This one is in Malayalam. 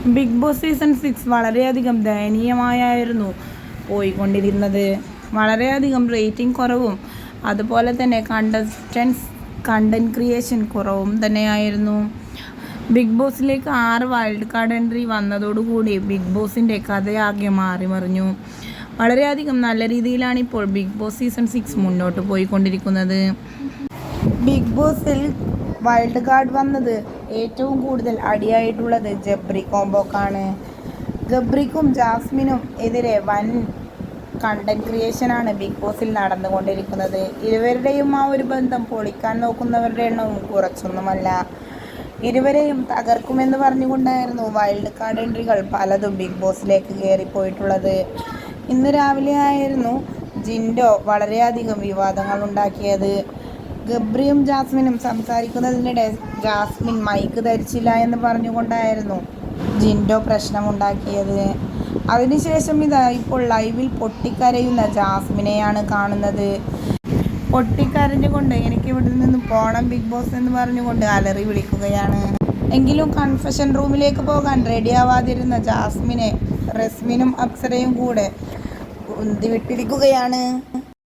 ബിഗ് ബോസ് സീസൺ 6 വളരെയധികം ദയനീയമായിരുന്നു പോയിക്കൊണ്ടിരുന്നത്. വളരെയധികം റേറ്റിംഗ് കുറവും അതുപോലെ തന്നെ കണ്ടന്റ് ക്രിയേഷൻ കുറവും തന്നെയായിരുന്നു. ബിഗ് ബോസിലേക്ക് 6 വൈൽഡ് കാർഡ് എൻട്രി വന്നതോടുകൂടി ബിഗ് ബോസിൻ്റെ കഥയാകെ മാറിമറിഞ്ഞു. വളരെയധികം നല്ല രീതിയിലാണ് ഇപ്പോൾ ബിഗ് ബോസ് സീസൺ 6 മുന്നോട്ട് പോയിക്കൊണ്ടിരിക്കുന്നത്. ബിഗ് ബോസിൽ വൈൽഡ് കാർഡ് വന്നത് ഏറ്റവും കൂടുതൽ അടിയായിട്ടുള്ളത് ജബ്രി കോംബോക്കാണ്. ഗബ്രിക്കും ജാസ്മിനും എതിരെ വൻ കണ്ടന്റ് ക്രിയേഷനാണ് ബിഗ് ബോസിൽ നടന്നുകൊണ്ടിരിക്കുന്നത്. ഇരുവരുടെയും ആ ഒരു ബന്ധം പൊളിക്കാൻ നോക്കുന്നവരുടെ എണ്ണവും കുറച്ചൊന്നുമല്ല. ഇരുവരെയും തകർക്കുമെന്ന് പറഞ്ഞുകൊണ്ടായിരുന്നു വൈൽഡ് കാർഡ് എൻട്രികൾ പലതും ബിഗ് ബോസിലേക്ക് കയറിപ്പോയിട്ടുള്ളത്. ഇന്ന് രാവിലെ ആയിരുന്നു ജിൻഡോ വളരെയധികം വിവാദങ്ങൾ ഉണ്ടാക്കിയത്. ഗബ്രിയും ജാസ്മിനും സംസാരിക്കുന്നതിനിടെ ജാസ്മിൻ മൈക്ക് ധരിച്ചില്ല എന്ന് പറഞ്ഞുകൊണ്ടായിരുന്നു ജിൻഡോ പ്രശ്നമുണ്ടാക്കിയത്. അതിനുശേഷം ഇപ്പോൾ ലൈവിൽ പൊട്ടിക്കരയുന്ന ജാസ്മിനെയാണ് കാണുന്നത്. പൊട്ടിക്കരഞ്ഞുകൊണ്ട് എനിക്ക് ഇവിടെ നിന്ന് പോകണം ബിഗ് ബോസ് എന്ന് പറഞ്ഞുകൊണ്ട് അലറി വിളിക്കുകയാണ്. എങ്കിലും കൺഫെഷൻ റൂമിലേക്ക് പോകാൻ റെഡിയാവാതിരുന്ന ജാസ്മിനെ റസ്മിനും അപ്സരയും കൂടെ ഉന്തിവിട്ടിരിക്കുകയാണ്.